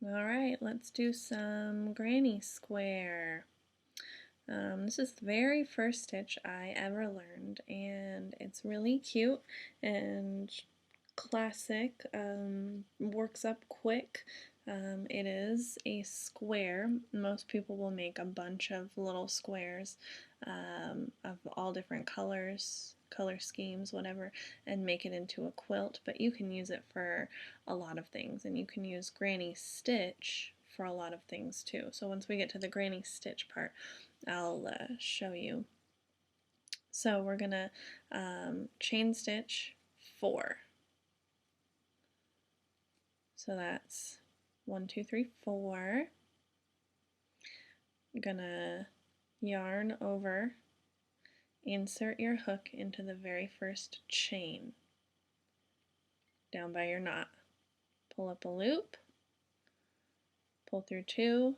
All right, let's do some granny square. This is the very first stitch I ever learned, and it's really cute and classic, works up quick. It is a square. Most people will make a bunch of little squares of all different colors, color schemes, whatever, and make it into a quilt, but you can use it for a lot of things, and you can use granny stitch for a lot of things too. So once we get to the granny stitch part, I'll show you. So we're gonna chain stitch 4. So that's 1, 2, 3, 4. You're gonna yarn over, insert your hook into the very first chain down by your knot. Pull up a loop, pull through 2,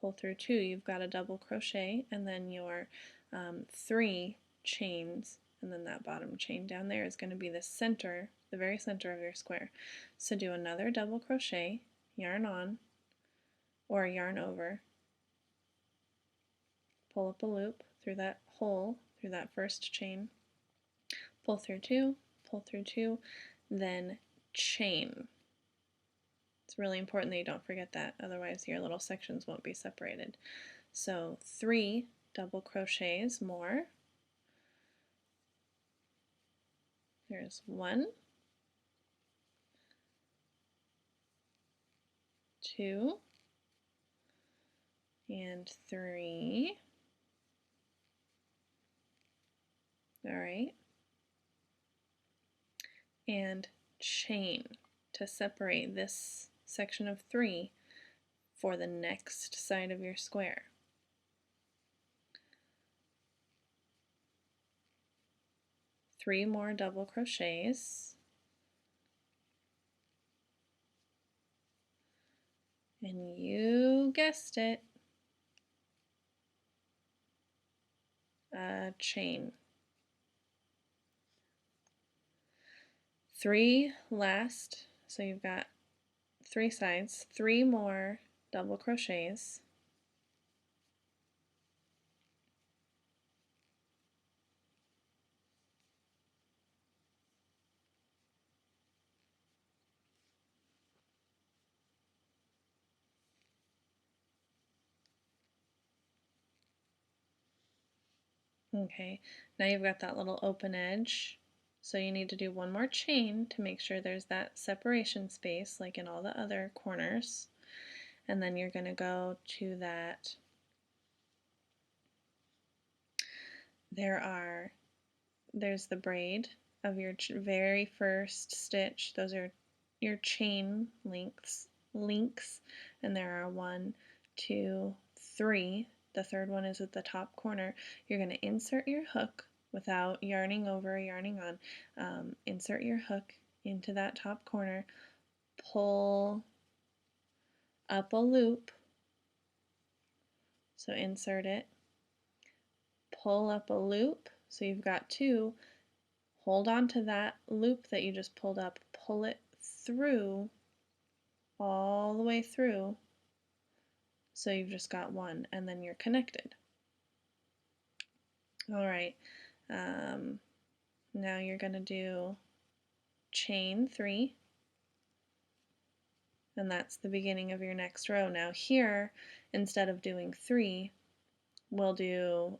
pull through 2. You've got a double crochet, and then your 3 chains, and then that bottom chain down there is going to be the center, the very center of your square. So do another double crochet, yarn on, or yarn over, pull up a loop through that hole, through that first chain, pull through 2, then chain. It's really important that you don't forget that, otherwise your little sections won't be separated. So 3 double crochets more. There's 1, 2, and 3. All right. And chain to separate this section of 3 for the next side of your square. Three more double crochets, and you guessed it, a chain. 3 last, so you've got 3 sides, 3 more double crochets, okay, now you've got that little open edge, so you need to do 1 more chain to make sure there's that separation space like in all the other corners, and then you're going to go to that, there's the braid of your very first stitch. Those are your chain links, and there are 1, 2, 3. The third one is at the top corner. You're going to insert your hook without yarning over or yarning on. Insert your hook into that top corner, pull up a loop, so insert it, pull up a loop, so you've got 2, hold on to that loop that you just pulled up, pull it through, all the way through, so you've just got 1, and then you're connected. Alright, now you're going to do chain 3, and that's the beginning of your next row. Now here, instead of doing 3, we'll do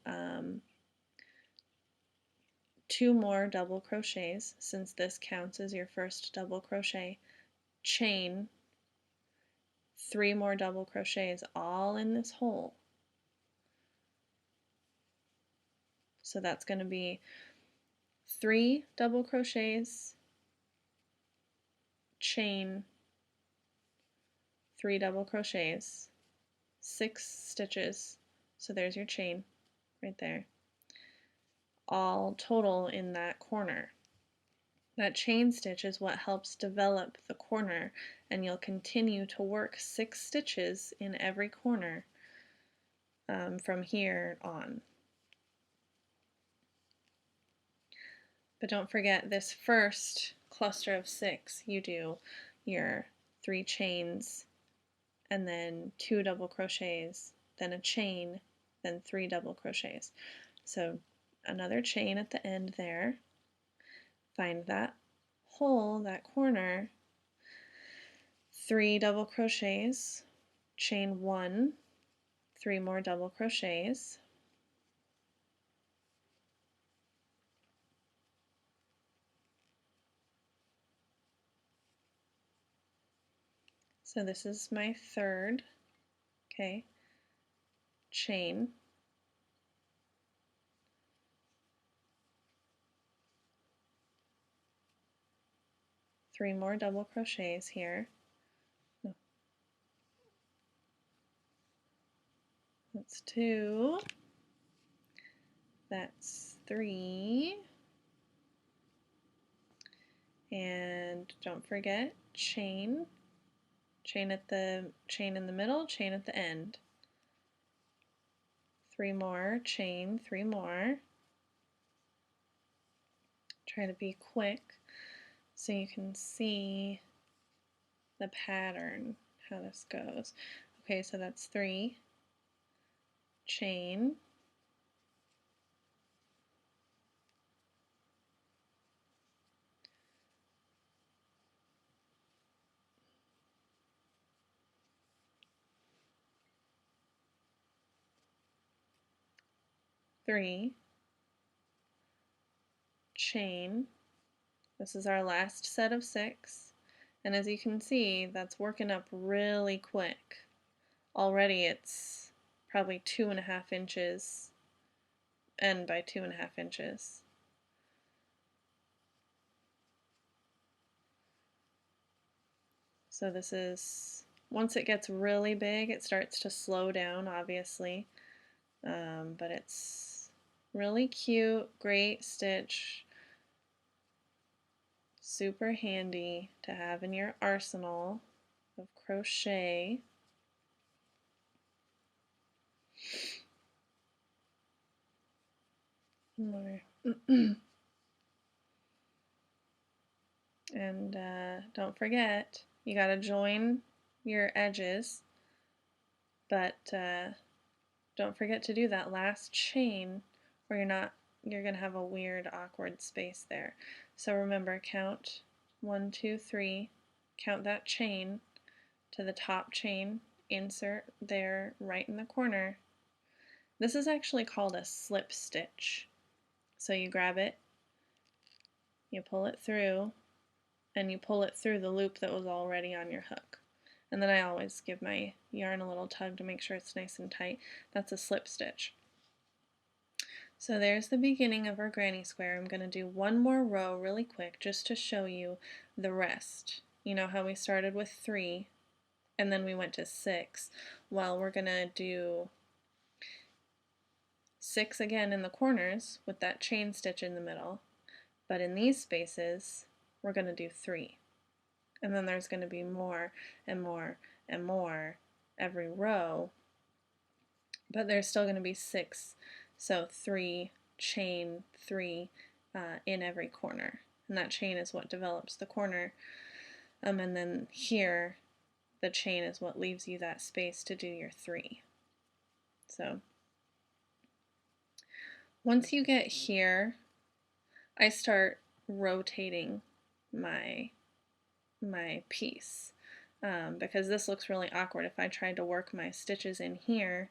2 more double crochets, since this counts as your first double crochet, chain 3 more double crochets all in this hole. So that's going to be 3 double crochets, chain 3 double crochets, 6 stitches, so there's your chain right there, all total in that corner. That chain stitch is what helps develop the corner, and you'll continue to work 6 stitches in every corner from here on. But don't forget this first cluster of 6, you do your 3 chains and then 2 double crochets, then a chain, then 3 double crochets. So another chain at the end there, find that hole, that corner, 3 double crochets, chain 1, 3 more double crochets, so this is my third, okay, chain, 3 more double crochets here, no, that's 2, that's 3, and don't forget chain, chain in the middle, chain at the end, 3 more, chain, 3 more. Try to be quick so you can see the pattern, how this goes. Okay, so that's 3, chain, three, chain. This is our last set of 6, and as you can see, that's working up really quick. Already it's probably 2.5 inches, and by 2.5 inches. So this is, once it gets really big, it starts to slow down, obviously, but it's really cute, great stitch, super handy to have in your arsenal of crochet. More. And don't forget, you gotta join your edges, but don't forget to do that last chain, or you're gonna have a weird, awkward space there. So remember, count 1, 2, 3, count that chain to the top chain, insert there right in the corner. This is actually called a slip stitch. So you grab it, you pull it through, and you pull it through the loop that was already on your hook. And then I always give my yarn a little tug to make sure it's nice and tight. That's a slip stitch. So there's the beginning of our granny square. I'm going to do one more row really quick just to show you the rest. You know how we started with 3 and then we went to 6? Well, we're going to do 6 again in the corners with that chain stitch in the middle, but in these spaces we're going to do 3. And then there's going to be more and more and more every row, but there's still going to be 6. So 3, chain, 3 in every corner. And that chain is what develops the corner. And then here, the chain is what leaves you that space to do your 3. So once you get here, I start rotating my piece because this looks really awkward. If I tried to work my stitches in here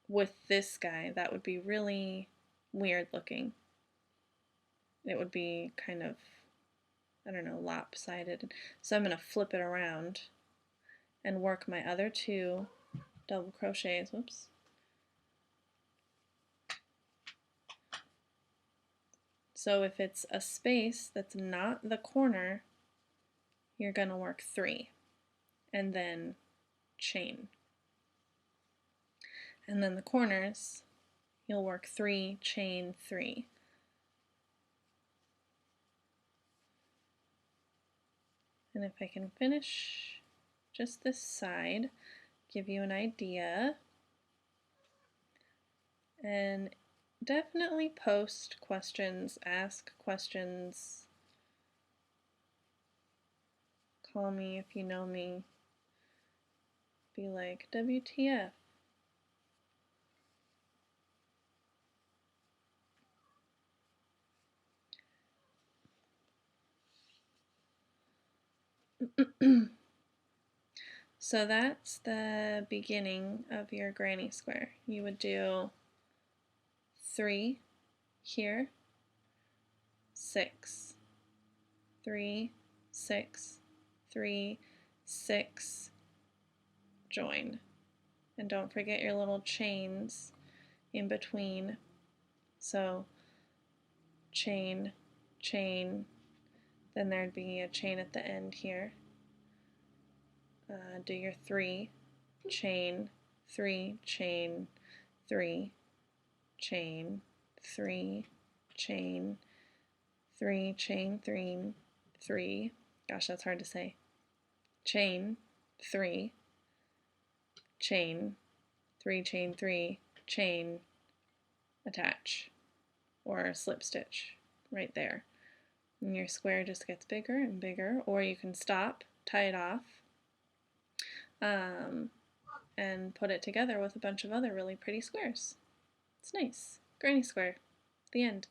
with this guy, that would be really weird looking. It would be kind of, I don't know, lopsided. So I'm going to flip it around and work my other 2 double crochets. Whoops. So if it's a space that's not the corner, you're going to work 3 and then chain. And then the corners, you'll work 3, chain, 3. And if I can finish just this side, give you an idea, and definitely post questions, ask questions, call me if you know me. be like, WTF. So that's the beginning of your granny square. You would do 3 here, 6, 3, 6, 3, 6, join. And don't forget your little chains in between. So chain, chain, then there'd be a chain at the end here. Do your 3, chain, 3, chain, 3, chain, 3, chain, 3, chain, 3, 3. Gosh, that's hard to say. Chain, 3, chain, 3, chain, 3, chain, attach, or slip stitch right there. And your square just gets bigger and bigger, or you can stop, tie it off, and put it together with a bunch of other really pretty squares. It's nice. Granny square. The end.